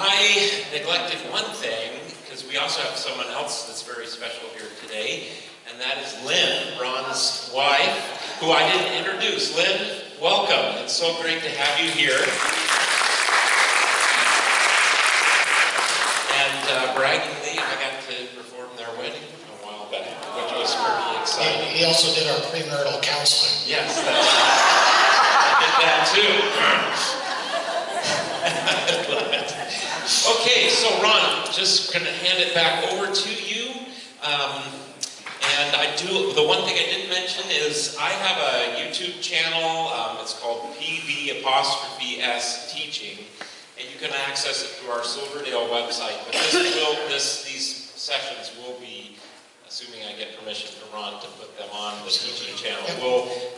I neglected one thing, because we also have someone else that's very special here today, and that is Lynn, Ron's wife, who I didn't introduce. Lynn, welcome. It's so great to have you here. And braggingly, I got to perform their wedding a while back, which was pretty exciting. He also did our premarital counseling. Yes, I did that too. Okay, so Ron, just going to hand it back over to you. And the one thing I didn't mention is I have a YouTube channel. It's called PV''S Teaching, and you can access it through our Silverdale website. But these sessions will be, assuming I get permission from Ron to put them on the teaching channel,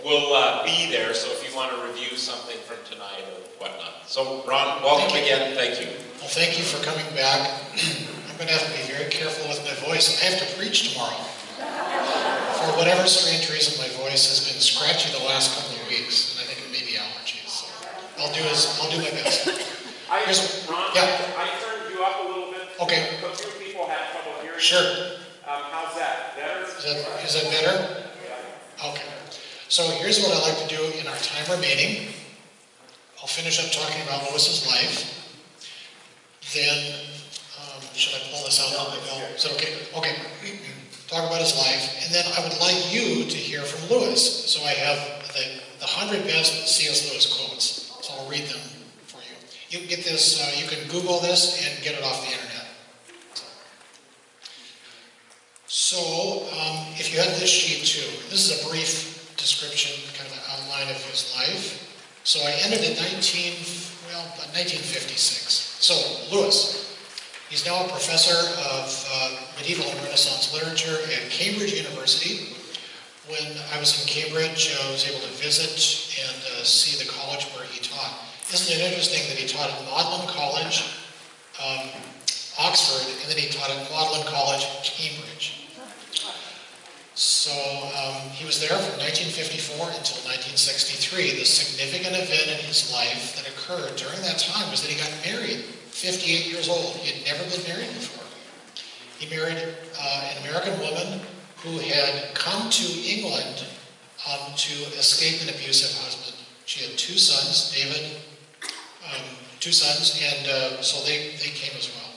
will be there. So if you want to review something from tonight or whatnot. So Ron, welcome again. Thank you. Well, thank you for coming back. I'm going to have to be very careful with my voice. I have to preach tomorrow. For whatever strange reason, my voice has been scratchy the last couple of weeks, and I think it may be allergies. So I'll do my best. Ron, I turned you up a little bit. Okay. A few people had trouble hearing. Sure. How's that? Better? Is that better? Yeah. Okay. So here's what I like to do in our time remaining. I'll finish up talking about Lewis's life. Then, should I pull this out? No, is it okay? Okay. Talk about his life. And then I would like you to hear from Lewis. So I have the 100 best C.S. Lewis quotes. So I'll read them for you. You can get this, you can Google this and get it off the internet. So, if you have this sheet too, this is a brief description, kind of an outline of his life. So I ended in 1956. So, Lewis, he's now a professor of medieval and Renaissance literature at Cambridge University. When I was in Cambridge, I was able to visit and see the college where he taught. Isn't it interesting that he taught at Magdalen College, Oxford, and then he taught at Magdalen College, Cambridge. So he was there from 1954 until 1963. The significant event in his life that occurred during that time was that he got married, 58 years old. He had never been married before. He married an American woman who had come to England to escape an abusive husband. She had two sons, David, and so they came as well.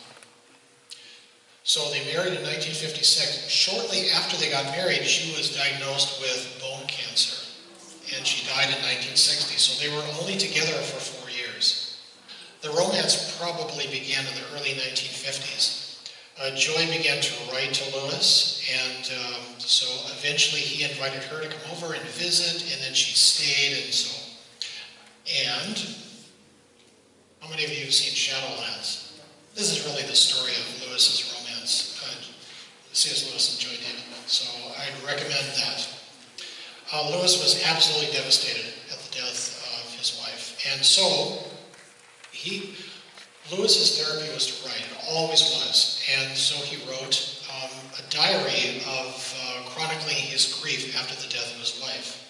So they married in 1956. Shortly after they got married, she was diagnosed with bone cancer, and she died in 1960. So they were only together for 4 years. The romance probably began in the early 1950s. Joy began to write to Lewis, and so eventually he invited her to come over and visit, and then she stayed, and so. And how many of you have seen Shadowlands? This is really the story of Lewis's romance. C.S. Lewis and Joy David. So I'd recommend that. Lewis was absolutely devastated at the death of his wife. And so Lewis's therapy was to write. It always was. And so he wrote a diary of chronicling his grief after the death of his wife.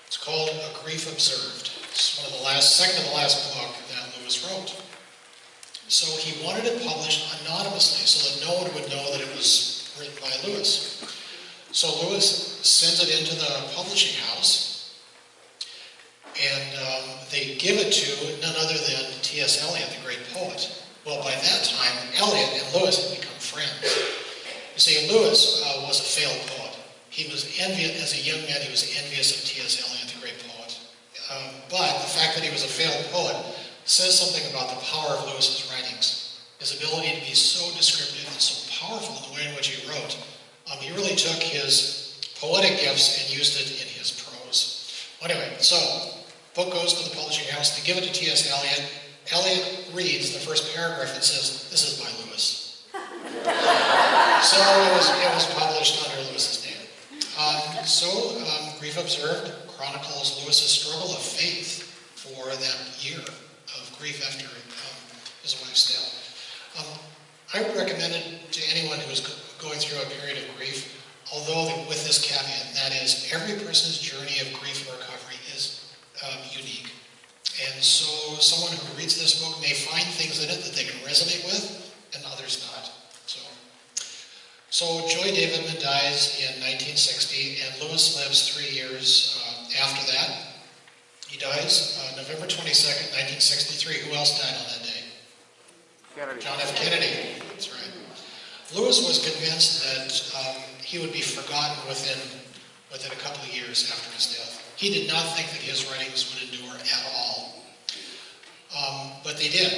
It's called A Grief Observed. It's second to the last book that Lewis wrote. So he wanted it published anonymously so that no one would know that it was written by Lewis. So Lewis sends it into the publishing house, and they give it to none other than T.S. Eliot, the great poet. Well, by that time, Eliot and Lewis had become friends. You see, Lewis was a failed poet. He was envious, as a young man, he was envious of T.S. Eliot, the great poet. But the fact that he was a failed poet says something about the power of Lewis's writings. His ability to be so descriptive and so powerful in the way in which he wrote. He really took his poetic gifts and used it in his prose. Anyway, so, book goes to the publishing house. They give it to T.S. Eliot. Eliot reads the first paragraph and says, "This is by Lewis." So it was published under Lewis's name. Grief Observed chronicles Lewis's struggle of faith for that year of grief after his wife's death. I would recommend it to anyone who is going through a period of grief, although with this caveat, that is, every person's journey of grief and recovery is unique. And so someone who reads this book may find things in it that they can So Joy Davidman dies in 1960, and Lewis lives 3 years after that. He dies November 22nd, 1963. Who else died on that day? Kennedy. John F. Kennedy. That's right. Lewis was convinced that he would be forgotten within a couple of years after his death. He did not think that his writings would endure at all. But they did,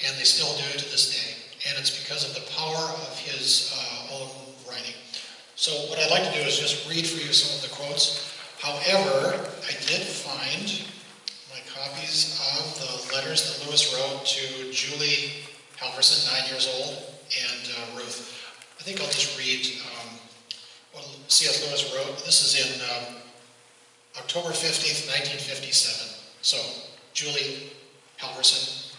and they still do to this day. And it's because of the power of his own writing. So what I'd like to do is just read for you some of the quotes. However, I did find my copies of the letters that Lewis wrote to Julie Halverson, 9 years old, and Ruth. I think I'll just read what C.S. Lewis wrote. This is in October 15th, 1957. So, Julie Halverson,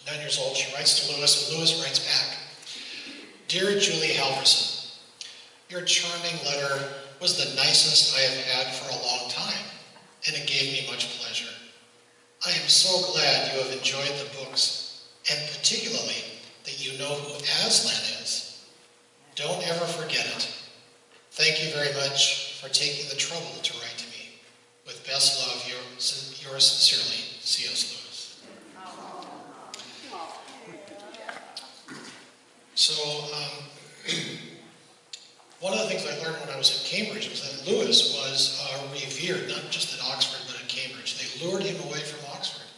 9 years old, she writes to Lewis, and Lewis writes back. Dear Julie Halverson, your charming letter was the nicest I have had for a long time, and it gave me much pleasure. I am so glad you have enjoyed the books, and particularly that you know who Aslan is. Don't ever forget it. Thank you very much for taking the trouble to write to me. With best love, yours sincerely, C.S. Lewis. So, one of the things I learned when I was at Cambridge was that Lewis was revered, not just at Oxford, but at Cambridge. They lured him away from Oxford.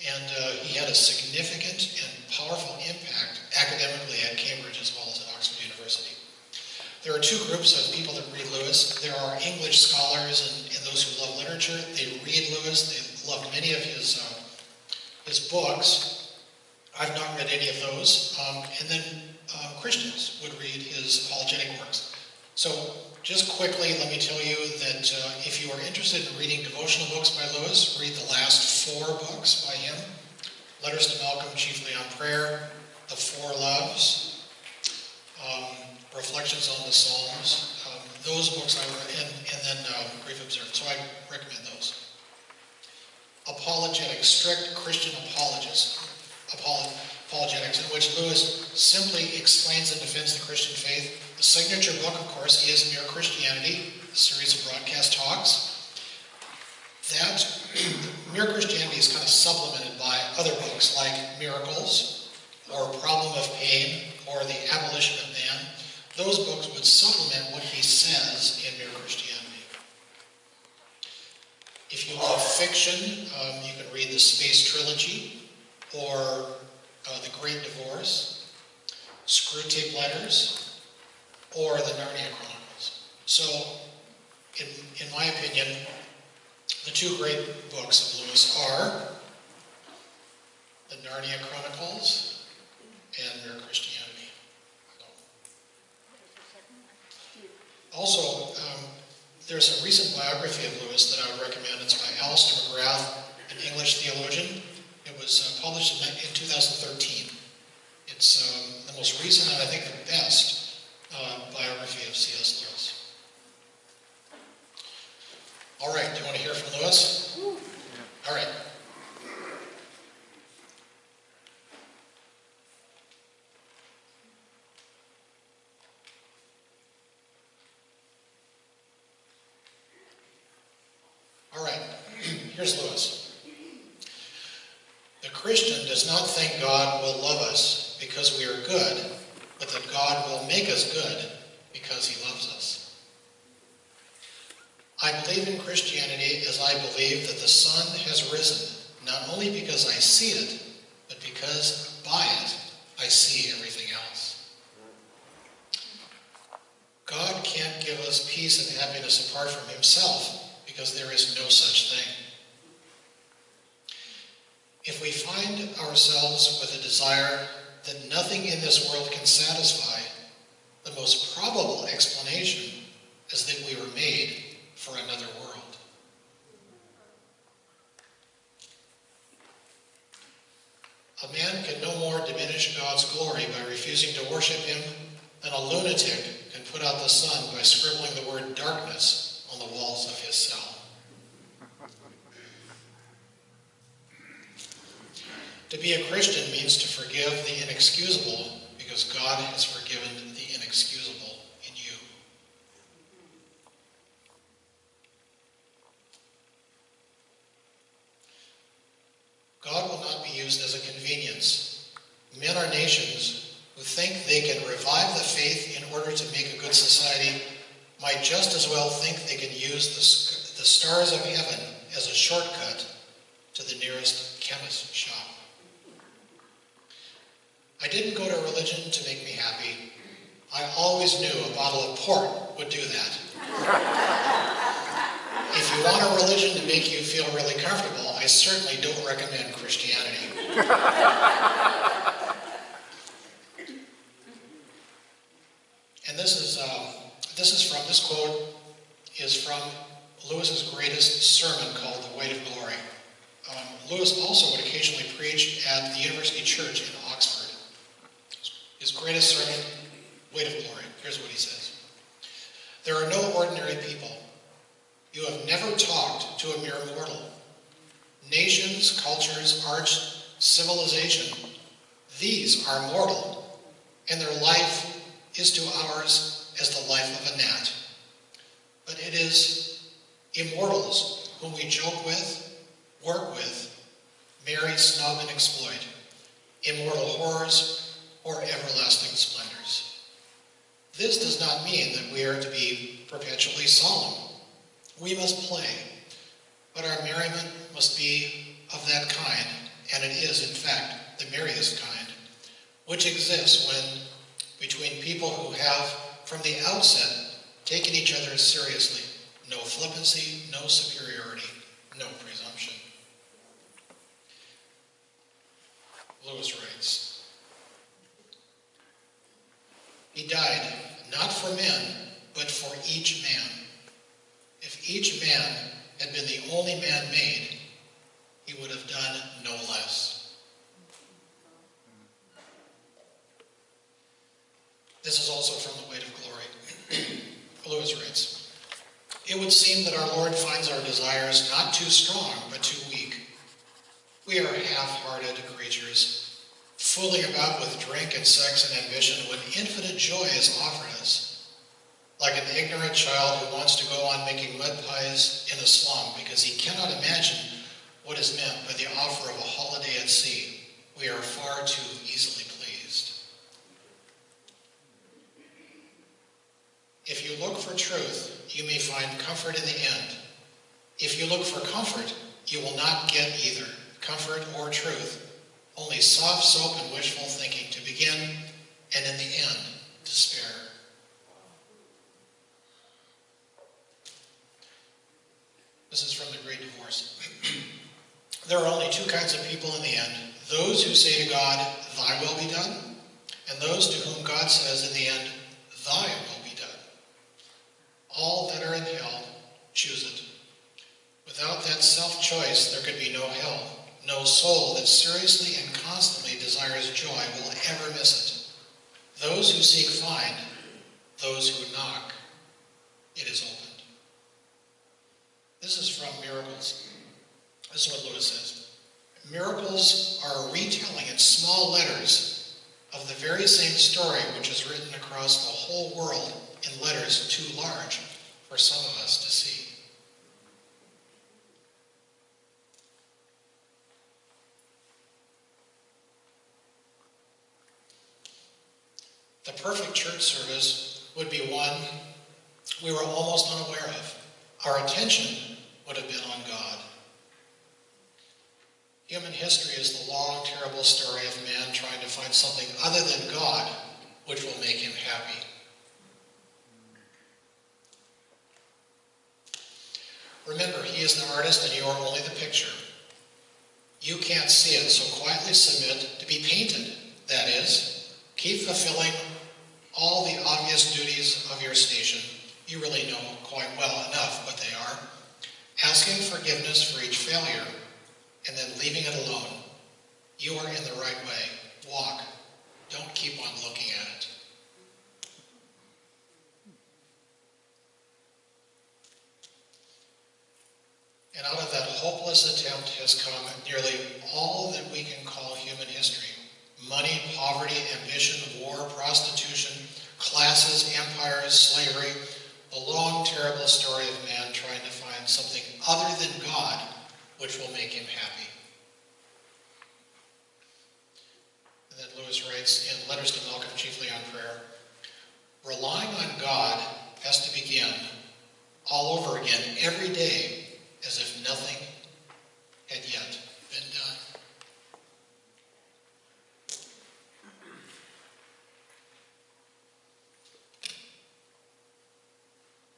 And he had a significant and powerful impact academically at Cambridge as well as at Oxford University. There are two groups of people that read Lewis. There are English scholars and those who love literature. They read Lewis. They love many of his books. I've not read any of those. And then Christians would read his apologetic works. So just quickly, let me tell you that if you are interested in reading devotional books by Lewis, read the last 4 books by him. Letters to Malcolm, chiefly on prayer, The Four Loves, Reflections on the Psalms. Those books I read, and then Grief Observed. So I recommend those. Apologetics, strict Christian apologetics, in which Lewis simply explains and defends the Christian faith. The signature book, of course, is Mere Christianity, a series of broadcast talks. That Mere Christianity is kind of supplemented by other books like Miracles, or Problem of Pain, or The Abolition of Man. Those books would supplement what he says in Mere Christianity. If you love fiction, you can read the Space Trilogy, or The Great Divorce, Screwtape Letters, or the Narnia Chronicles. So, in my opinion, the 2 great books of Lewis are the Narnia Chronicles and Mere Christianity. Also, there's a recent biography of Lewis that I would recommend. It's by Alistair McGrath, an English theologian. It was published in 2013. It's the most recent and I think the best biography of C.S. Lewis. All right, do you want to hear from Lewis? All right. All right, here's Lewis. The Christian does not think God will love us because we are good, but that God will make us good because he loves us. I believe in Christianity as I believe that the sun has risen, not only because I see it, but because by it I see everything else. God can't give us peace and happiness apart from himself, because there is no such thing. If we find ourselves with a desire that nothing in this world can satisfy, the most probable explanation is that we were made for another world. A man can no more diminish God's glory by refusing to worship him than a lunatic can put out the sun by scribbling the word darkness on the walls of his cell. To be a Christian means to forgive the inexcusable because God has forgiven the inexcusable in within our nations who think they can revive the faith in order to make a good society might just as well think they can use the stars of heaven as a shortcut to the nearest chemist shop. I didn't go to religion to make me happy. I always knew a bottle of port would do that. If you want a religion to make you feel really comfortable, I certainly don't recommend Christianity. And this quote is from Lewis's greatest sermon called The Weight of Glory. Lewis also would occasionally preach at the University Church in Oxford. His greatest sermon, Weight of Glory. Here's what he says. There are no ordinary people. You have never talked to a mere mortal. Nations, cultures, arts, civilization, these are mortal, and their life is to ours as the life of a gnat. But it is immortals whom we joke with, work with, marry, snub, and exploit, immortal horrors or everlasting splendors. This does not mean that we are to be perpetually solemn. We must play, but our merriment must be of that kind, and it is, in fact, the merriest kind, which exists when, between people who have, from the outset, taken each other seriously, no flippancy, no superiority, no presumption. Lewis writes, he died not for men, but for each man. If each man had been the only man made, he would have done no less. This is also from The Weight of Glory. Lewis writes, it would seem that our Lord finds our desires not too strong, but too weak. We are half-hearted creatures, fooling about with drink and sex and ambition when infinite joy is offered us. Like an ignorant child who wants to go on making mud pies in a slum because he cannot imagine what is meant by the offer of a holiday at sea. We are far too easily pleased. If you look for truth, you may find comfort in the end. If you look for comfort, you will not get either comfort or truth, only soft soap and wishful thinking to begin, and in the end, despair. This is from The Great Divorce. There are only two kinds of people in the end, those who say to God, thy will be done, and those to whom God says in the end, thy will be done. All that are in hell choose it. Without that self-choice, there could be no hell. No soul that seriously and constantly desires joy will ever miss it. Those who seek find, those who knock, it is opened. This is from Miracles. This is what Lewis says. Miracles are a retelling in small letters of the very same story which is written across the whole world in letters too large for some of us to see. The perfect church service would be one we were almost unaware of. Our attention would have been on God. Human history is the long, terrible story of man trying to find something other than God which will make him happy. Remember, he is the artist and you are only the picture. You can't see it, so quietly submit to be painted. That is, keep fulfilling all the obvious duties of your station. You really know quite well enough what they are. Asking forgiveness for each failure, and then leaving it alone. You are in the right way. Walk. Don't keep on looking at it. And out of that hopeless attempt has come nearly all that we can call human history. Money, poverty, ambition, war, prostitution, classes, empires, slavery, the long, terrible story of man trying to find something other than God which will make him happy. And then Lewis in Letters to Malcolm, chiefly on prayer. Relying on God has to begin all over again every day as if nothing had yet been done.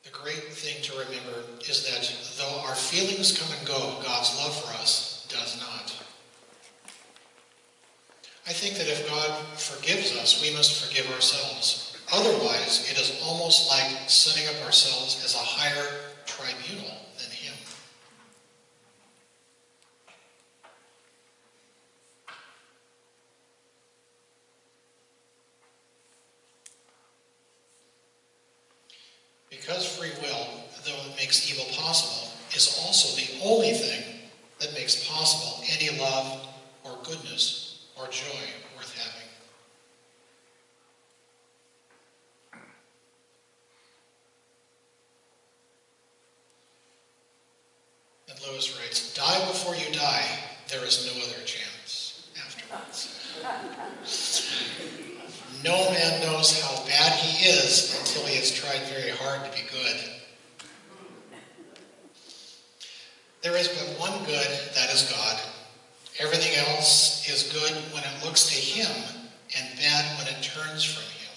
The great thing to remember is that though our feelings come and go, God's love for us does not. I think that if God forgives us, we must forgive ourselves. Otherwise, it is almost like setting up ourselves as a higher tribunal than Him. Because free will, though it makes evil possible, is also the only thing that makes possible any love or goodness or joy worth having. And Lewis writes, "Die before you die, there is no other chance afterwards." No man knows how bad he is until he has tried very hard to be good. There is but one good, that is God. Everything else is good when it looks to Him and bad when it turns from Him.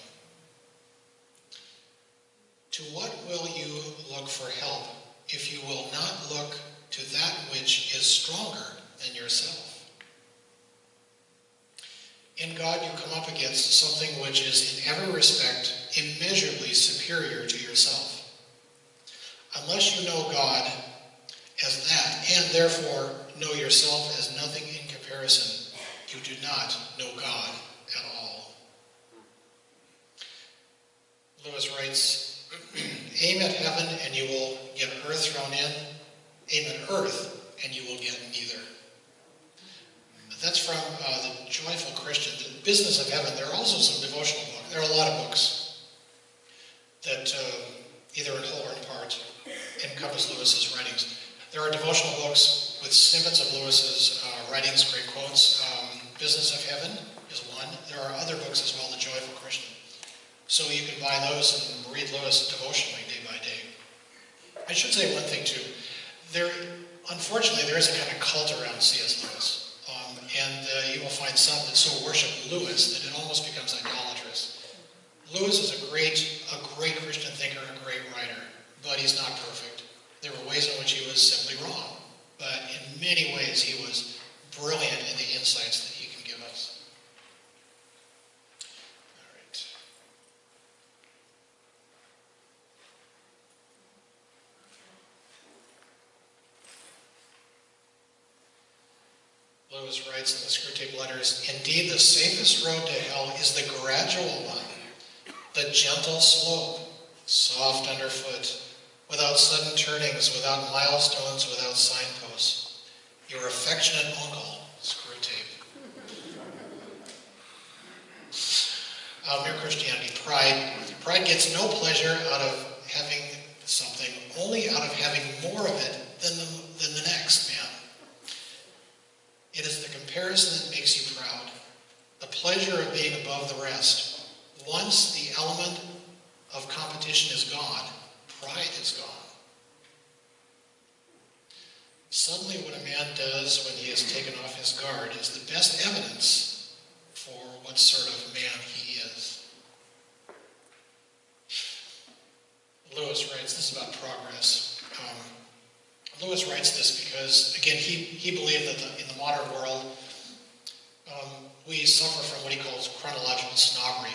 To what will you look for help if you will not look to that which is stronger than yourself? In God you come up against something which is in every respect immeasurably superior to yourself. Unless you know God as that, and therefore know yourself as nothing in comparison, you do not know God at all. Lewis writes, "Aim at heaven and you will get earth thrown in. Aim at earth and you will get neither." That's from the Joyful Christian, The Business of Heaven. There are also some devotional books. There are a lot of books that, either in whole or in part, encompass Lewis's writings. There are devotional books with snippets of Lewis's writings, great quotes. Business of Heaven is one. There are other books as well, The Joyful Christian. So you can buy those and read Lewis devotionally day by day. I should say one thing too. Unfortunately, there is a kind of cult around C.S. Lewis. And you will find some that so worship Lewis that it almost becomes idolatrous. Lewis is a great Christian thinker, a great writer, but he's not perfect. There were ways in which he was simply wrong, but in many ways he was brilliant in the insights that he can give us. All right. Lewis writes in the Screwtape Letters, "Indeed, the safest road to hell is the gradual one, the gentle slope, soft underfoot, without sudden turnings, without milestones, without signposts. Your affectionate uncle, Screwtape." Mere Christianity, pride gets no pleasure out of having something, only out of having more of it than the next man. It is the comparison that makes you proud, the pleasure of being above the rest. Once the element of competition is gone, pride is gone. Suddenly what a man does when he has taken off his guard is the best evidence for what sort of man he is. Lewis writes, this is about progress. Lewis writes this because, again, he believed that in the modern world, we suffer from what he calls chronological snobbery,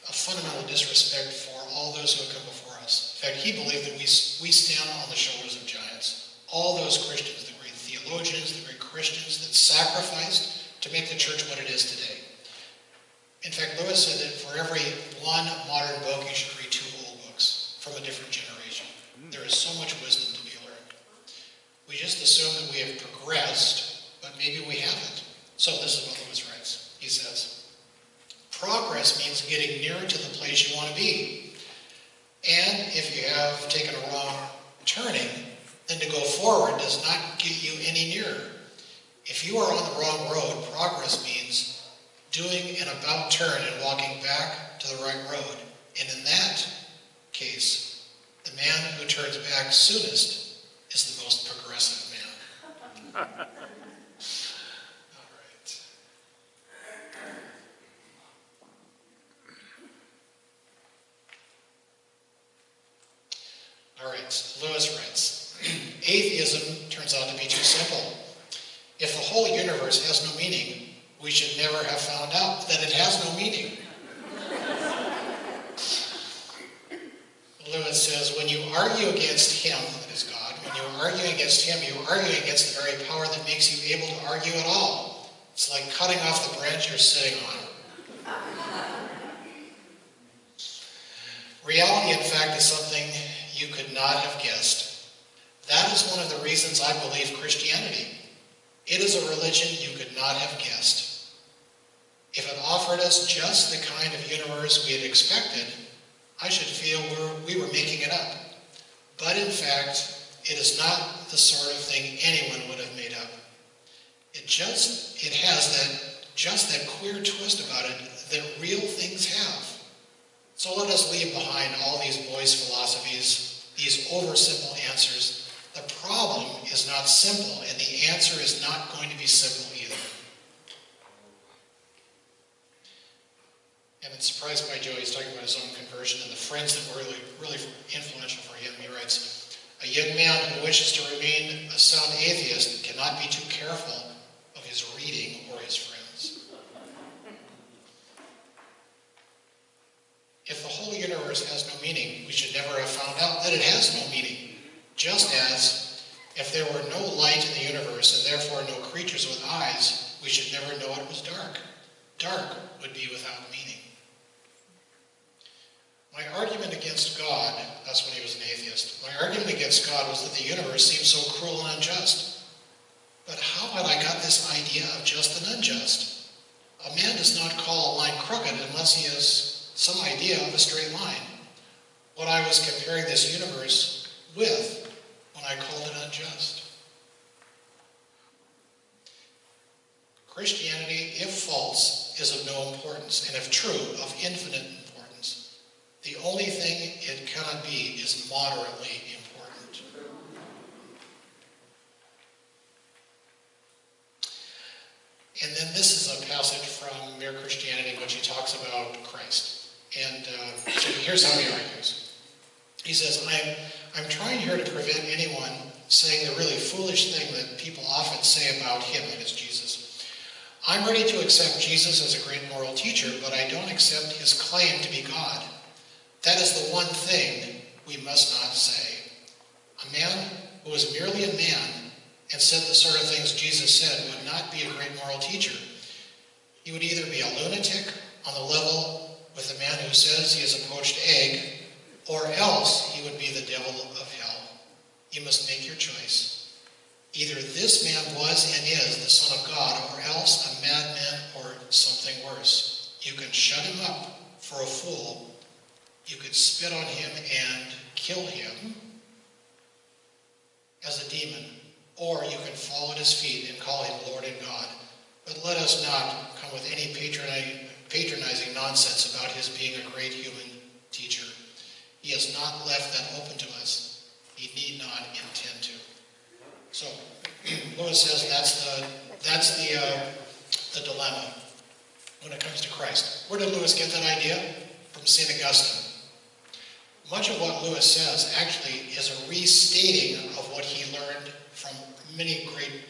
a fundamental disrespect for all those who have come before us. In fact, he believed that we stand on the shoulders of giants. All those Christians, the great theologians, the great Christians that sacrificed to make the church what it is today. In fact, Lewis said that for every one modern book, you should read 2 old books from a different generation. There is so much wisdom to be learned. We just assume that we have progressed, but maybe we haven't. So this is what Lewis writes. He says, "Progress means getting nearer to the place you want to be. And if you have taken a wrong turning, then to go forward does not get you any nearer. If you are on the wrong road, progress means doing an about turn and walking back to the right road. And in that case, the man who turns back soonest is the most progressive man. All right. All right, Lewis writes, atheism turns out to be too simple. If the whole universe has no meaning, we should never have found out that it has no meaning. Lewis says, when you argue against him, that is God, when you argue against him, you argue against the very power that makes you able to argue at all. It's like cutting off the branch you're sitting on. Reality, in fact, is something you could not have guessed. That is one of the reasons I believe Christianity. It is a religion you could not have guessed. If it offered us just the kind of universe we had expected, I should feel we were making it up. But in fact, it is not the sort of thing anyone would have made up. It has just that queer twist about it that real things have. So let us leave behind all these boys' philosophies, these oversimple answers. The problem is not simple, and the answer is not going to be simple either. And it's surprised by Joe, he's talking about his own conversion and the friends that were really influential for him. He writes, a young man who wishes to remain a sound atheist cannot be too careful of his reading or his friends. If the whole universe has no meaning, we should never have found out that it has no meaning. Just as, if there were no light in the universe and therefore no creatures with eyes, we should never know it was dark. Dark would be without meaning. My argument against God, that's when he was an atheist, my argument against God was that the universe seemed so cruel and unjust. But how had I got this idea of just and unjust? A man does not call a line crooked unless he has some idea of a straight line. What I was comparing this universe with when I called it unjust. Christianity, if false, is of no importance, and if true, of infinite importance. The only thing it cannot be is moderately important. And then this is a passage from Mere Christianity in which he talks about Christ. And so here's how he argues. He says, I'm trying here to prevent anyone saying the really foolish thing that people often say about him, that is Jesus. I'm ready to accept Jesus as a great moral teacher, but I don't accept his claim to be God. That is the one thing we must not say. A man who is merely a man and said the sort of things Jesus said would not be a great moral teacher. He would either be a lunatic on the level with the man who says he is a poached egg, or else he would be the devil of hell. You must make your choice. Either this man was and is the Son of God, or else a madman or something worse. You can shut him up for a fool. You could spit on him and kill him as a demon, or you can fall at his feet and call him Lord and God. But let us not come with any patronizing nonsense about his being a great human teacher. He has not left that open to us. He need not intend to. So, Lewis says that's the dilemma when it comes to Christ. Where did Lewis get that idea? From St. Augustine. Much of what Lewis says actually is a restating of what he learned from many great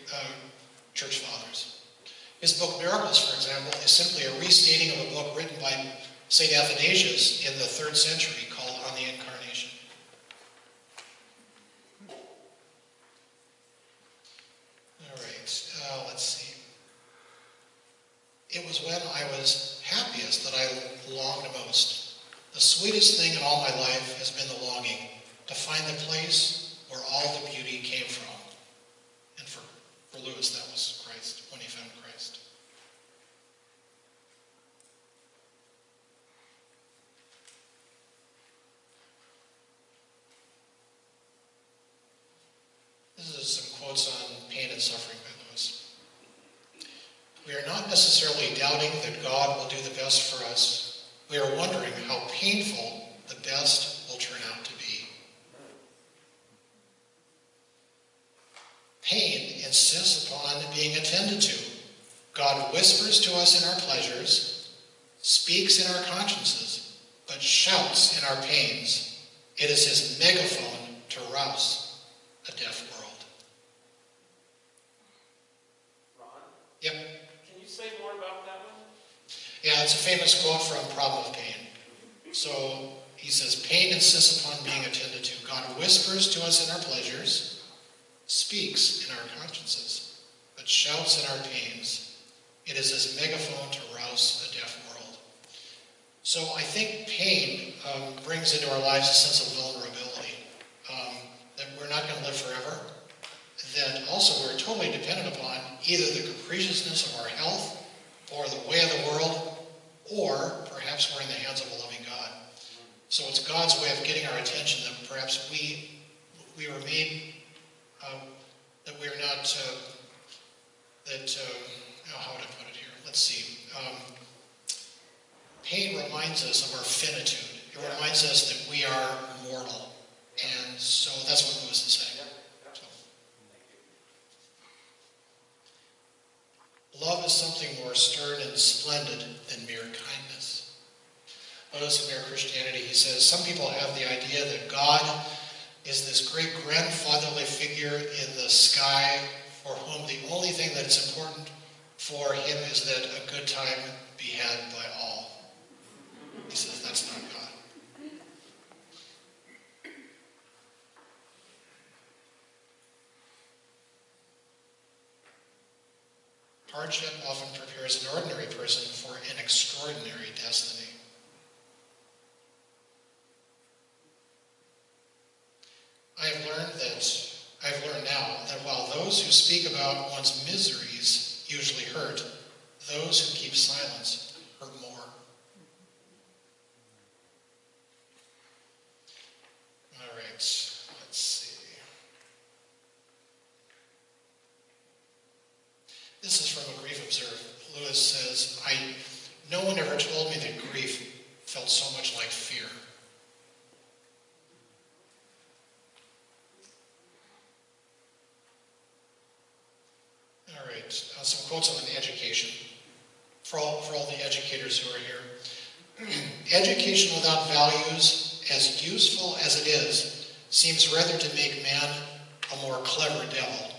church fathers. His book Miracles, for example, is simply a restating of a book written by St. Athanasius in the 3rd century called On the Incarnation. All right, let's see. It was when I was happiest that I longed most. The sweetest thing in all my life has been the longing to find the place where all the beauty came from. And for Lewis, that was Christ, when he found Christ. This is some quotes on pain and suffering by Lewis. We are not necessarily doubting that God will do the best for us, we are wondering how painful the best will turn out to be. Pain insists upon being attended to. God whispers to us in our pleasures, speaks in our consciences, but shouts in our pains. It is his megaphone to rouse a deaf world. Ron? Yep. Can you say more about that one? Yeah, it's a famous quote from Problem of Pain. So he says, pain insists upon being attended to. God whispers to us in our pleasures, speaks in our consciences, but shouts in our pains. It is his megaphone to rouse a deaf world. So I think pain brings into our lives a sense of vulnerability, that we're not going to live forever, that also we're totally dependent upon either the capriciousness of our health or the way of the world, or perhaps we're in the hands of a loving God. So it's God's way of getting our attention that perhaps we were made, that we're not, how would I put it here? Let's see. Pain reminds us of our finitude. It reminds us that we are mortal. And so that's what Lewis is saying. So. Love is something more stern and splendid than mere kindness. Notice in Mere Christianity, he says, some people have the idea that God is this great grandfatherly figure in the sky for whom the only thing that's important for him is that a good time be had by all. He says that's not God. Hardship often prepares an ordinary person for an extraordinary destiny. I've learned now that while those who speak about one's miseries usually hurt, those who keep silence hurt more. All right, let's see. This is from A Grief Observed. Lewis says, no one ever told me that grief felt so much like fear. All right, some quotes on education. For all the educators who are here. Education without values, as useful as it is, seems rather to make man a more clever devil.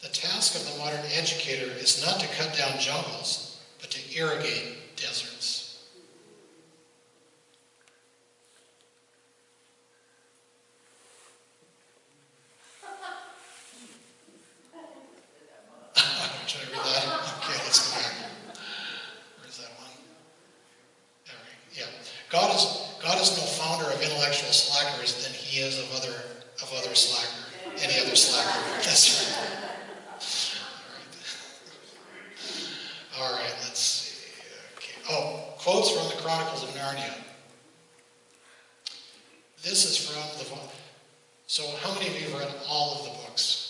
The task of the modern educator is not to cut down jungles, but to irrigate deserts. Should I read that? Okay, let's go back. Where's that one? All right, yeah. God is no founder of intellectual slackers than he is of any other slacker. That's right. All right, let's see. Okay. Oh, quotes from the Chronicles of Narnia. This is from the... So how many of you have read all of the books?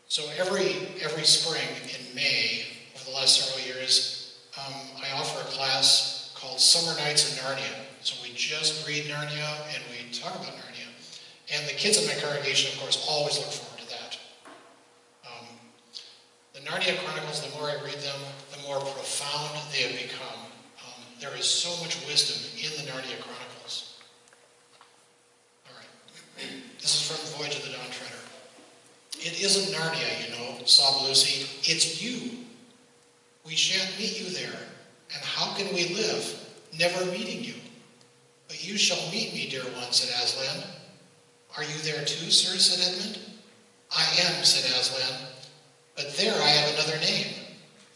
So every spring in May, over the last several years, I offer a class called Summer Nights in Narnia. So we just read Narnia and we talk about Narnia. And the kids in my congregation, of course, always look forward to that. The Narnia Chronicles, the more I read them, the more profound they have become. There is so much wisdom in the Narnia Chronicles. All right. This is from Voyage of the Dawn Treader. It isn't Narnia, you know, sobbed Lucy. It's you. We shan't meet you there. And how can we live, never meeting you? But you shall meet me, dear one, said Aslan. Are you there too, sir, said Edmund. I am, said Aslan. But there I have another name.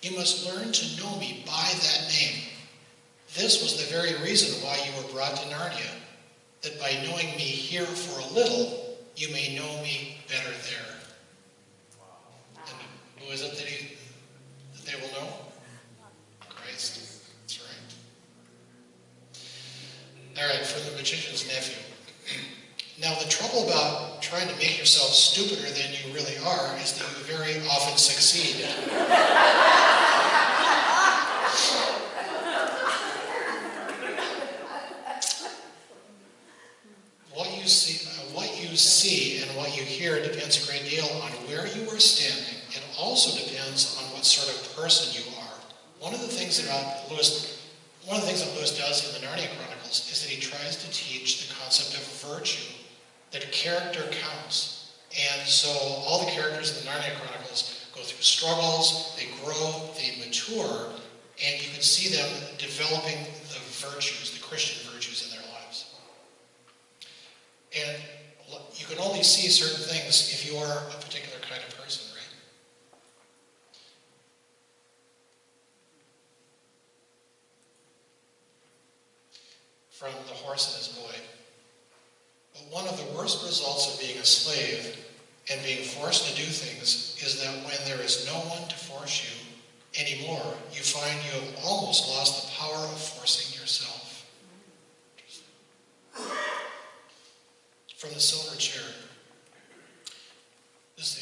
You must learn to know me by that name. This was the very reason why you were brought to Narnia, that by knowing me here for a little, you may know me better there. And who is it that they will know? Christ. That's right. All right, for the magician's nephew. Now the trouble about trying to make yourself stupider than you really are is that you very often succeed. What you see and what you hear depends a great deal on where you are standing. It also depends on what sort of person you are. One of the things that Lewis does in the Narnia Chronicles is that he tries to teach the concept of virtue, that character counts. And so all the characters in the Narnia Chronicles go through struggles, they grow, they mature, and you can see them developing the virtues, the Christian virtues in their lives. And you can only see certain things if you are a particular kind of person, right? From The Horse and His Boy. But one of the worst results of being a slave and being forced to do things is that when there is no one to force you anymore, you find you have almost lost the power of forcing yourself. From The Silver Chair. This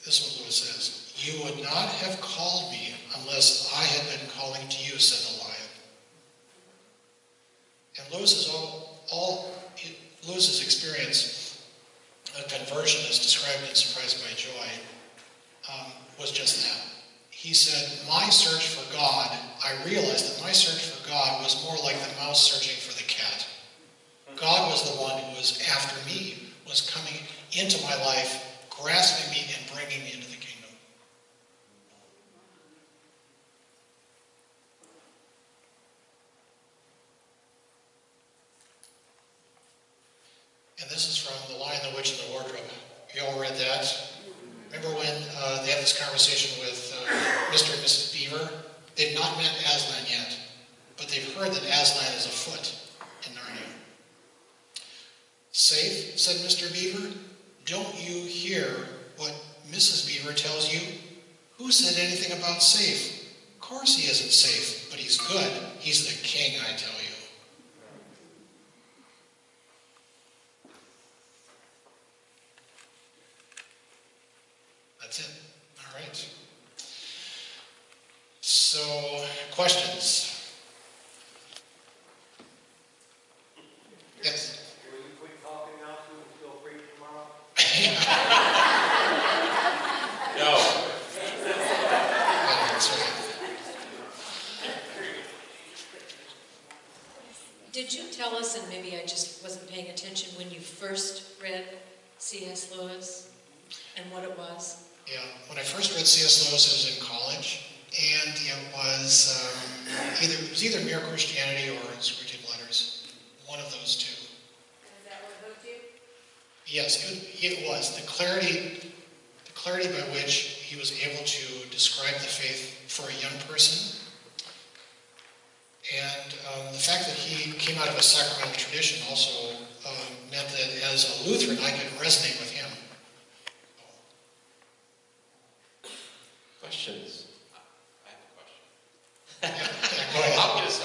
is what Lewis says. You would not have called me unless I had been calling to you, said the lion. And Lewis's experience of conversion, as described in Surprised by Joy, was just that. He said, my search for God, I realized that my search for God was more like the mouse searching for the cat. God was the one who was after me, was coming into my life, grasping me and bringing me into the kingdom. And this is from The Lion, the Witch, and the Wardrobe. You all read that? Remember when they had this conversation with Mr. and Mrs. Beaver? They've not met Aslan yet, but they've heard that Aslan is afoot in Narnia. Safe, said Mr. Beaver. Don't you hear what Mrs. Beaver tells you? Who said anything about safe? Of course he isn't safe, but he's good. He's the king, I tell you. That's it. All right. So, questions? Yes? Will you quit talking now so we can still preach tomorrow? No. That's right. Did you tell us, and maybe I just wasn't paying attention, when you first read C.S. Lewis and what it was? Yeah, when I first read C.S. Lewis, I was in college, and it was either Mere Christianity or Screwtape Letters, one of those two. And is that what hooked you? Yes, it was the clarity by which he was able to describe the faith for a young person, and the fact that he came out of a sacramental tradition also meant that as a Lutheran, I could resonate with him. Questions? I have a question. Yeah, go ahead. I'm going to say,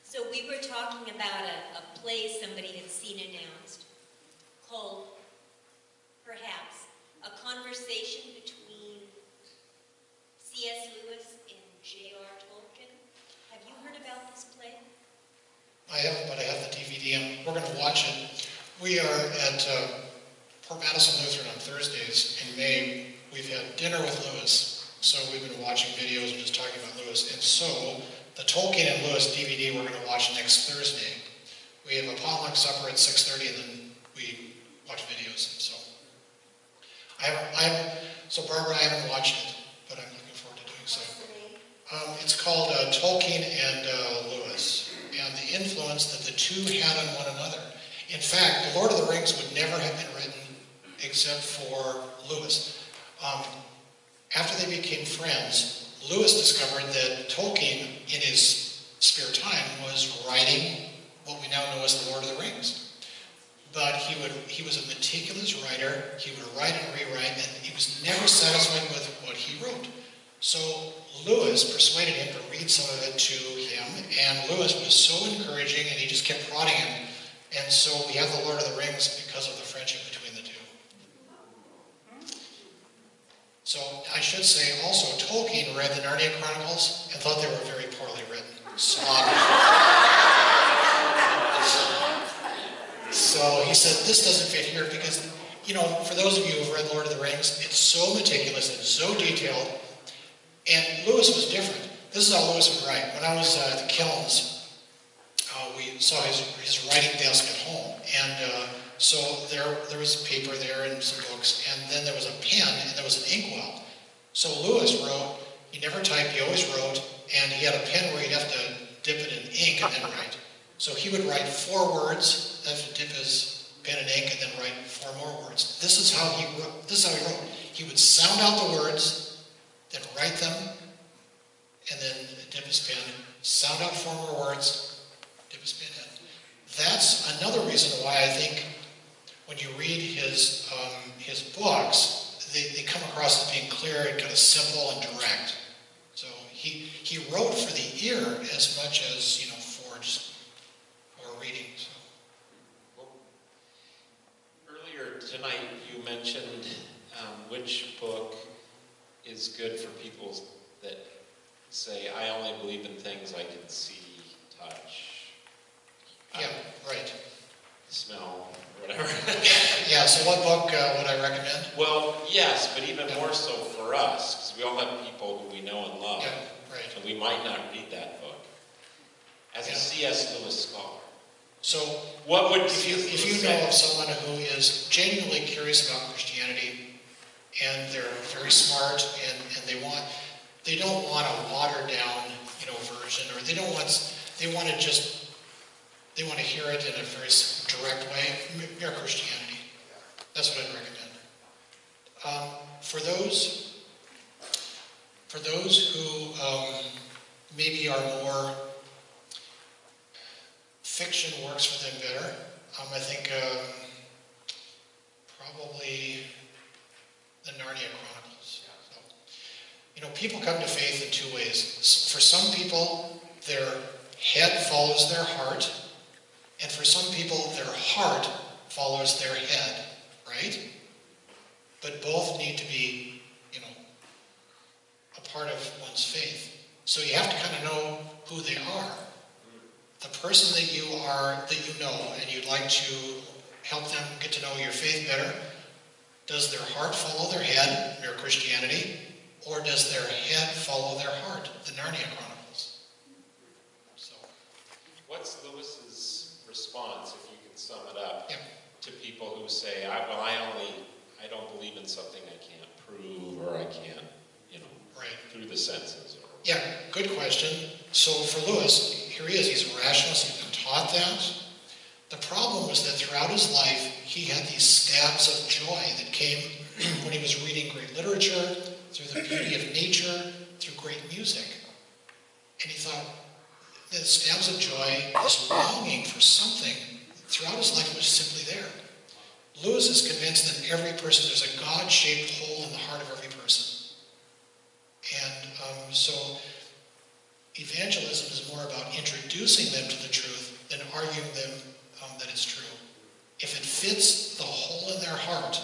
So we were talking about a play somebody had seen announced called, perhaps, A Conversation Between C.S. Lewis and J.R. Tolkien. Have you heard about this play? I haven't, but I have the DVD, and we're going to watch it. We are at Port Madison Lutheran on Thursdays. In May, we've had dinner with Lewis, so we've been watching videos and just talking about Lewis. And so, the Tolkien and Lewis DVD we're going to watch next Thursday. We have a potluck supper at 6:30, and then we watch videos. So, Barbara, I haven't watched it, but I'm looking forward to doing so. It's called Tolkien and Lewis, and the influence that the two had on one another. In fact, The Lord of the Rings would never have been written except for Lewis. After they became friends, Lewis discovered that Tolkien, in his spare time, was writing what we now know as The Lord of the Rings. But he was a meticulous writer. He would write and rewrite, and he was never satisfied with what he wrote. So Lewis persuaded him to read some of it to him, and Lewis was so encouraging, and he just kept prodding him And so we have the Lord of the Rings because of the friendship between the two. So I should say also, Tolkien read the Narnia Chronicles and thought they were very poorly written. Sloppy. So he said, this doesn't fit here because, for those of you who've read Lord of the Rings, it's so meticulous and so detailed. And Lewis was different. This is how Lewis would write. When I was at the Kilns, we saw his writing desk at home. And so there was paper there and some books. And then there was a pen and there was an inkwell. So Lewis wrote, he never typed, he always wrote. And he had a pen where he'd have to dip it in ink and then write. So he would write 4 words, then dip his pen in ink, and then write 4 more words. This is how he wrote. He would sound out the words, then write them, and then dip his pen, sound out 4 more words, dip his pen in. That's another reason why I think when you read his books, they come across as being clear and kind of simple and direct. So he wrote for the ear as much as for reading. So. Well, earlier tonight you mentioned which book is good for people that say, I only believe in things I can see, touch, Yeah, right. smell, or whatever. Yeah, so what book would I recommend? Well, yes, but even more so for us, because we all have people who we know and love, Yeah, right. and we might not read that book. As a C.S. Lewis scholar, So what would if you know of someone who is genuinely curious about Christianity, and they're very smart, and they don't want a watered down, version, or they want to hear it in a very direct way, mere Christianity. That's what I'd recommend. For those who maybe are more fiction works for them better, I think probably the Narnia Chronicles. So, people come to faith in 2 ways. For some people, their head follows their heart, and for some people, their heart follows their head, right? But both need to be, a part of one's faith. So you have to kind of know who they are. The person that you know, and you'd like to help them get to know your faith better, does their heart follow their head, mere Christianity, or does their head follow their heart, the Narnia Chronicles? So, what's Lewis's response, if you can sum it up, yeah. to people who say, I don't believe in something I can't prove, or I can't, Right. through the senses? Yeah, good question. So for Lewis, here he is, he's a rationalist, he's been taught that. The problem was that throughout his life, he had these stabs of joy that came when he was reading great literature, through the beauty of nature, through great music. And he thought that stabs of joy, this longing for something throughout his life was simply there. Lewis is convinced that in every person there's a God-shaped hole in the heart of every person. And so evangelism is more about introducing them to the truth than arguing them that it's true. If it fits the hole in their heart,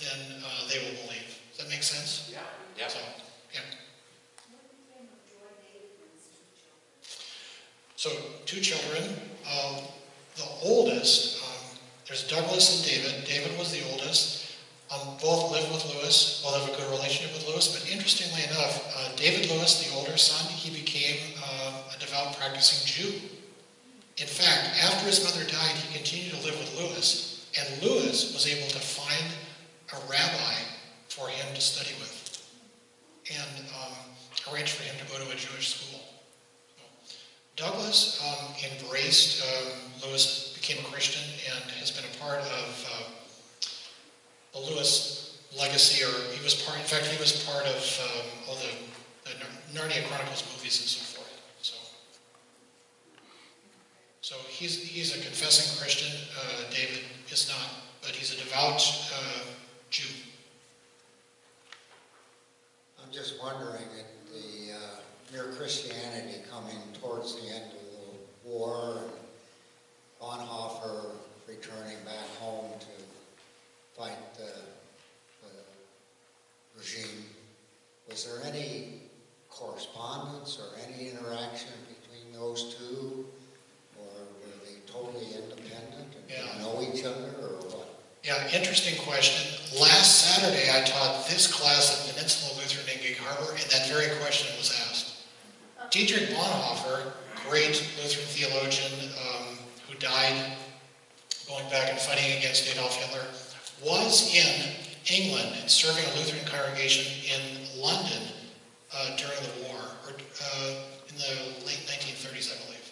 then they will believe. Does that make sense? Yeah. Yeah. So, yeah. So 2 children. The oldest, there's Douglas and David. David was the oldest. Both live with Lewis, both have a good relationship with Lewis, but interestingly enough, David Lewis, the older son, he became a devout practicing Jew. In fact, after his mother died, he continued to live with Lewis, and Lewis was able to find a rabbi for him to study with, and arranged for him to go to a Jewish school. Douglas embraced Lewis, became a Christian, and has been a part of the Lewis legacy, or he was part of all the Narnia Chronicles movies and so forth. So he's a confessing Christian. David is not, but he's a devout Jew. I'm just wondering, at the mere Christianity coming towards the end of the war, Bonhoeffer returning back home to fight the regime, was there any correspondence or any interaction between those two? Or were they totally independent and didn't know each other, or what? Yeah, interesting question. Last Saturday, I taught this class at Peninsula Lutheran in Gig Harbor, and that very question was asked. Dietrich Bonhoeffer, great Lutheran theologian who died going back and fighting against Adolf Hitler, was in England and serving a Lutheran congregation in London during the war, or in the late 1930s, I believe.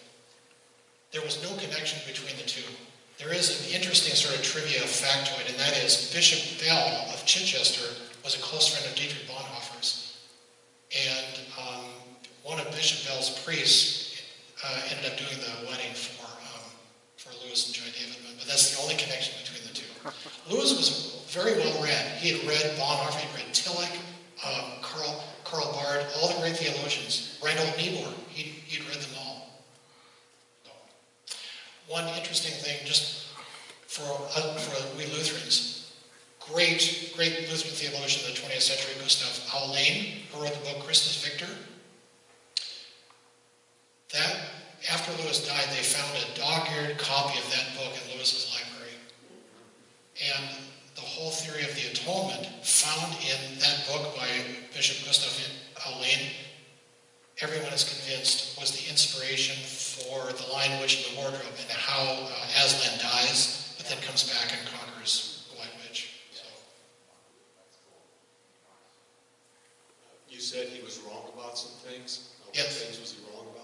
There was no connection between the two. There is an interesting sort of trivia factoid, and that is Bishop Bell of Chichester was a close friend of Dietrich Bonhoeffer's. And one of Bishop Bell's priests ended up doing the wedding for Lewis and Joy Davidman, but that's the only connection between the two. Lewis was very well read. He had read Bonhoeffer, he had read Tillich, Karl Barth, all the great theologians. Reinhold Niebuhr, he'd read them all. So, one interesting thing, just for we Lutherans, great Lutheran theologian of the 20th century, Gustav Aulén, who wrote the book Christus Victor. That, after Lewis died, they found a dog-eared copy of that book in Lewis's library. And the whole theory of the atonement found in that book by Bishop Gustav Aulén, everyone is convinced was the inspiration for the Lion, Witch, and the Wardrobe, and how Aslan dies, but then comes back and conquers the White Witch. So. You said he was wrong about some things. Yes. What things was he wrong about?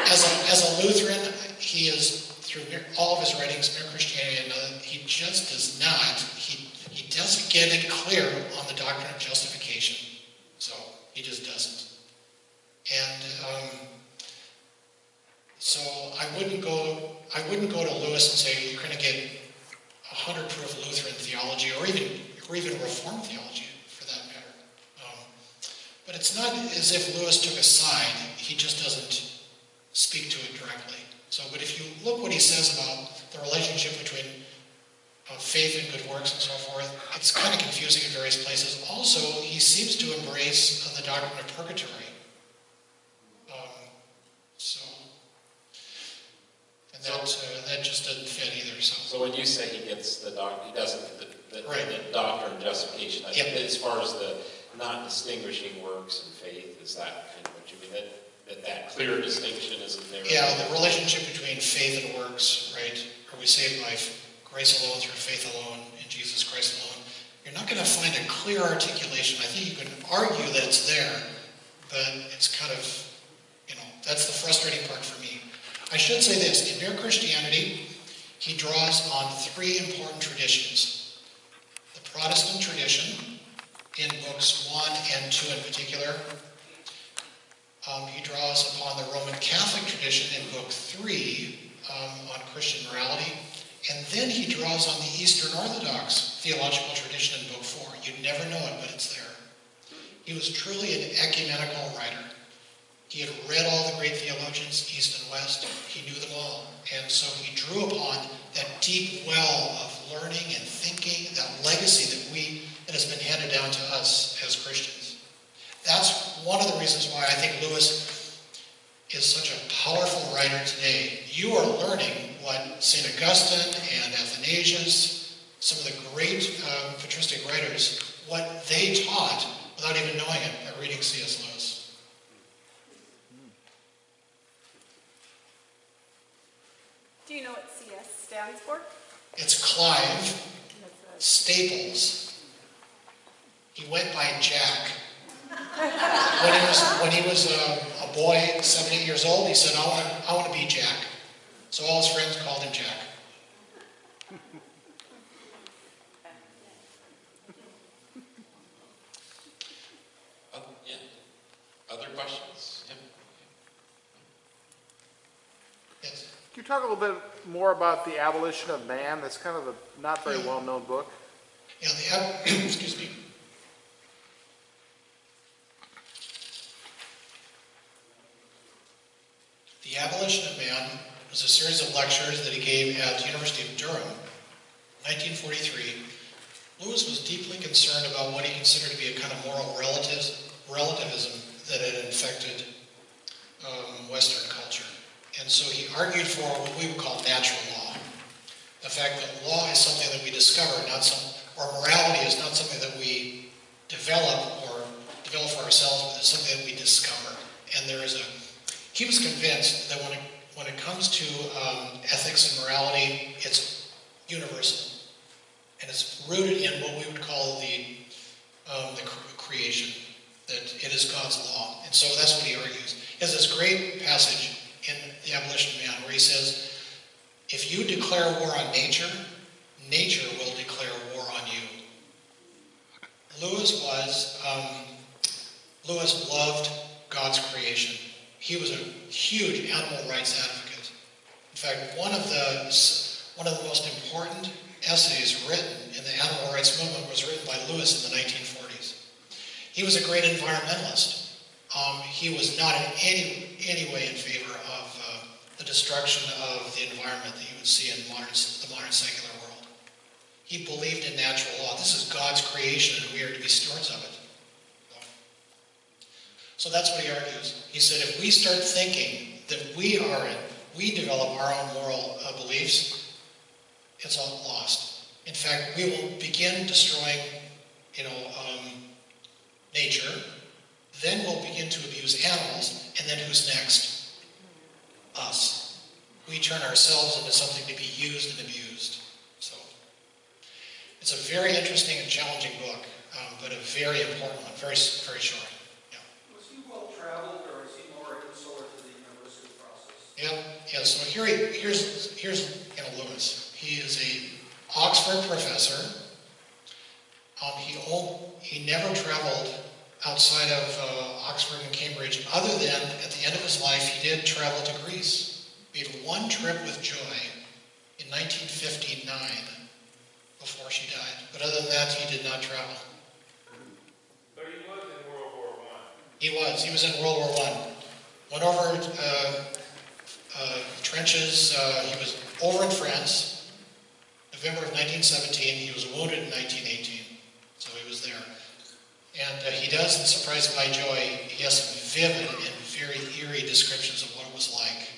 As a Lutheran, he is, through all of his writings, Mere Christianity and other, he just does not, he doesn't get it clear on the doctrine of justification. So, he just doesn't. And so I wouldn't go to Lewis and say, you're going to get 100 proof Lutheran theology, or even Reformed theology, for that matter. But it's not as if Lewis took a side. He just doesn't speak to it directly. So, but if you look what he says about the relationship between faith and good works and so forth, it's kind of confusing in various places. Also, he seems to embrace the doctrine of purgatory. That just doesn't fit either. So when you say he gets the doctrine, he doesn't the doctrine of justification. I think Yep. as far as the not distinguishing works and faith, is that kind of what you mean? That clear distinction isn't there? Yeah, the relationship between faith and works, right? Are we saved by grace alone, through faith alone, in Jesus Christ alone? You're not going to find a clear articulation. I think you can argue that it's there, but it's kind of, that's the frustrating part for me. I should say this, in Mere Christianity, he draws on three important traditions. The Protestant tradition, in books 1 and 2 in particular. He draws upon the Roman Catholic tradition in book 3 on Christian morality. And then he draws on the Eastern Orthodox theological tradition in book 4. You'd never know it, but it's there. He was truly an ecumenical writer. He had read all the great theologians, East and West. He knew them all. And so he drew upon that deep well of learning and thinking, that legacy that has been handed down to us as Christians. That's one of the reasons why I think Lewis is such a powerful writer today. You are learning what St. Augustine and Athanasius, some of the great patristic writers, what they taught without even knowing it by reading C.S. Lewis. Do you know what CS stands for? It's Clive Staples. He went by Jack. When he was a boy, 7, 8 years old, he said, I want to be Jack. So all his friends called him Jack. Other questions? Yeah. Yes. Can you talk a little bit more about The Abolition of Man? That's kind of a not very well-known book. Yeah, excuse me. The Abolition of Man lectures that he gave at the University of Durham, 1943, Lewis was deeply concerned about what he considered to be a kind of moral relativism that had infected Western culture. And so he argued for what we would call natural law. The fact that law is something that we discover, or morality is not something that we develop for ourselves, but it's something that we discover. And he was convinced that when it comes to ethics and morality, it's universal. And it's rooted in what we would call the creation, that it is God's law. And so that's what he argues. He has this great passage in The Abolition of Man where he says, if you declare war on nature, nature will declare war on you. Lewis loved God's creation. He was a huge animal rights advocate. In fact, one of the most important essays written in the animal rights movement was written by Lewis in the 1940s. He was a great environmentalist. He was not in any way in favor of the destruction of the environment that you would see in the modern secular world. He believed in natural law. This is God's creation, and we are to be stewards of it. So that's what he argues. He said, if we start thinking that we develop our own moral beliefs, it's all lost. In fact, we will begin destroying, nature. Then we'll begin to abuse animals, and then who's next? Us. We turn ourselves into something to be used and abused. So it's a very interesting and challenging book, but a very important one, very, very short. Yeah. Was he well traveled, or is he more insular to the university process? Yeah. So here's Lewis. He is a Oxford professor. He never traveled outside of Oxford and Cambridge, other than at the end of his life, he did travel to Greece. He made one trip with Joy in 1959 before she died. But other than that, he did not travel. But he was in World War I. He was in World War I. Went over trenches. He was over in France, November of 1917. He was wounded in 1918. So he was there. And he does, in Surprised by Joy, he has some vivid and very eerie descriptions of what it was like.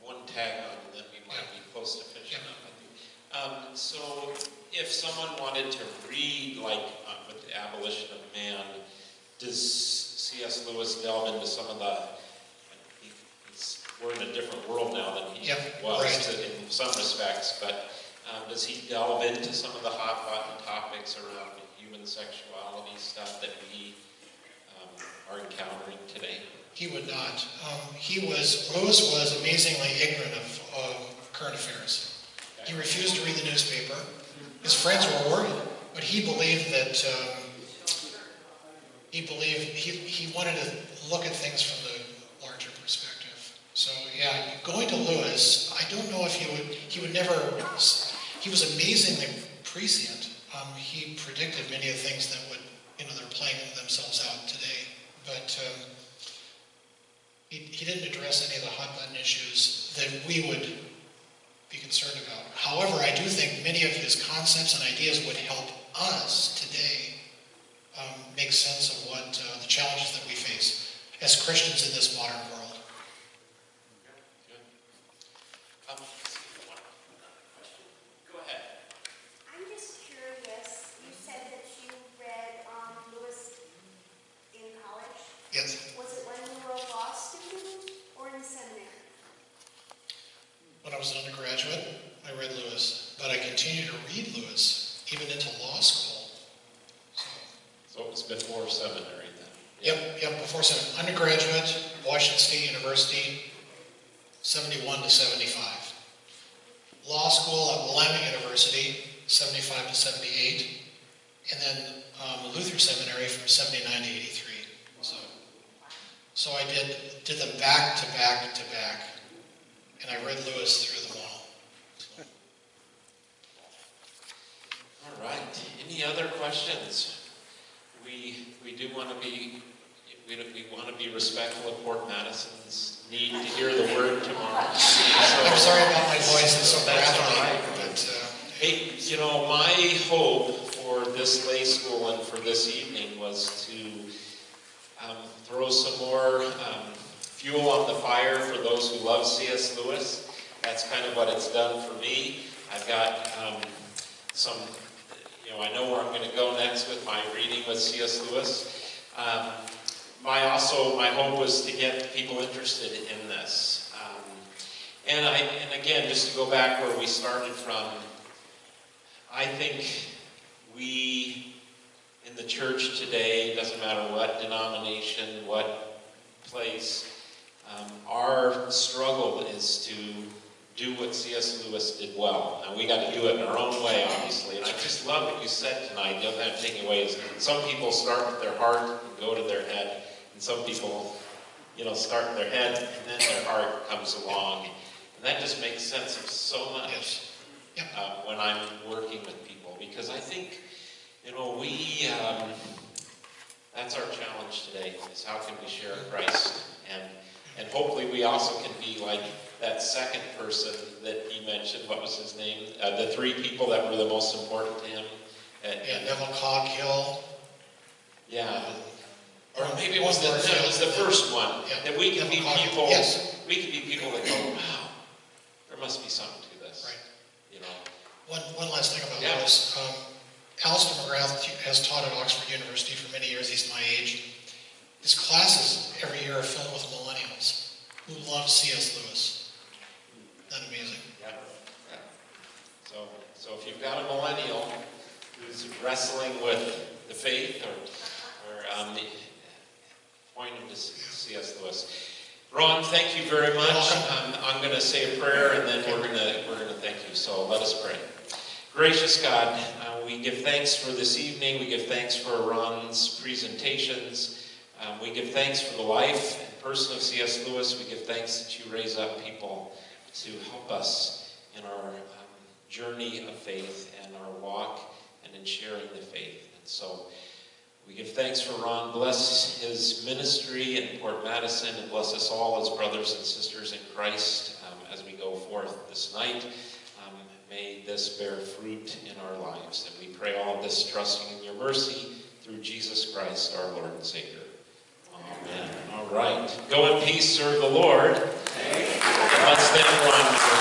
One tag on, and then we might be close to finishing up. So if someone wanted to read, with the Abolition of Man, does C.S. Lewis delve into some of the, we're in a different world now than he was in some respects, but does he delve into some of the hot button topics around human sexuality stuff that we are encountering today? He would not. Lewis was amazingly ignorant of current affairs. He refused to read the newspaper. His friends were worried, but he believed that he wanted to look at things from the larger perspective. So going to Lewis, I don't know if he was amazingly prescient. He predicted many of the things that they're playing themselves out today. But he didn't address any of the hot button issues that we would be concerned about. However, I do think many of his concepts and ideas would help us today make sense of what the challenges that we face as Christians in this modern world. Go ahead. I'm just curious, you said that you read Lewis in college? Yes. Was it when you were a law student or in seminary? When I was an undergraduate, I read Lewis, but I continued to read Lewis even into law school. So it was before seminary then? Yep, before seminary. Undergraduate, Washington State University, 71 to 75. Law school at Willamette University, 75 to 78. And then Luther Seminary from 79 to 83. So I did them back to back to back. And I read Lewis through them all. All right. Any other questions? We do want to be we want to be respectful of Port Madison's need to hear the word tomorrow. I'm sorry about my voice, it's so That's gravelly. all right. But, Hey, you know, my hope for this lay school and for this evening was to throw some more fuel on the fire for those who love C.S. Lewis. That's kind of what it's done for me. I've got some, I know where I'm going to go next with my reading with C.S. Lewis. My hope was to get people interested in this. And again, just to go back where we started from, I think we in the church today, doesn't matter what denomination, what place, our struggle is to do what C.S. Lewis did well. And we got to do it in our own way, obviously. And I just love what you said tonight. The other thing I'm taking away is some people start with their heart and go to their head. And some people, start with their head and then their heart comes along. And that just makes sense of so much when I'm working with people. Because I think, that's our challenge today, is how can we share Christ? And hopefully we also can be like that second person that he mentioned. What was his name? The three people that were the most important to him. Neville Coghill. Yeah. Or maybe it was the first one. Yeah. That we can be people. Yes. We can be people that go, wow, there must be something to this. Right. One last thing about Lewis. Alistair McGrath has taught at Oxford University for many years. He's my age. His classes every year are filled with millennials who love C.S. Lewis. Isn't that amazing? Yeah. So if you've got a millennial who's wrestling with the faith or point him to C.S. Lewis. Ron, thank you very much. I'm going to say a prayer and then we're going to thank you. So let us pray. Gracious God, we give thanks for this evening. We give thanks for Ron's presentations. We give thanks for the life and person of C.S. Lewis. We give thanks that you raise up people to help us in our journey of faith and our walk and in sharing the faith. And so we give thanks for Ron. Bless his ministry in Port Madison and bless us all as brothers and sisters in Christ as we go forth this night. May this bear fruit in our lives. And we pray all of this trusting in your mercy through Jesus Christ, our Lord and Savior. Amen. All right. Go in peace, serve the Lord. Let's thank Ron.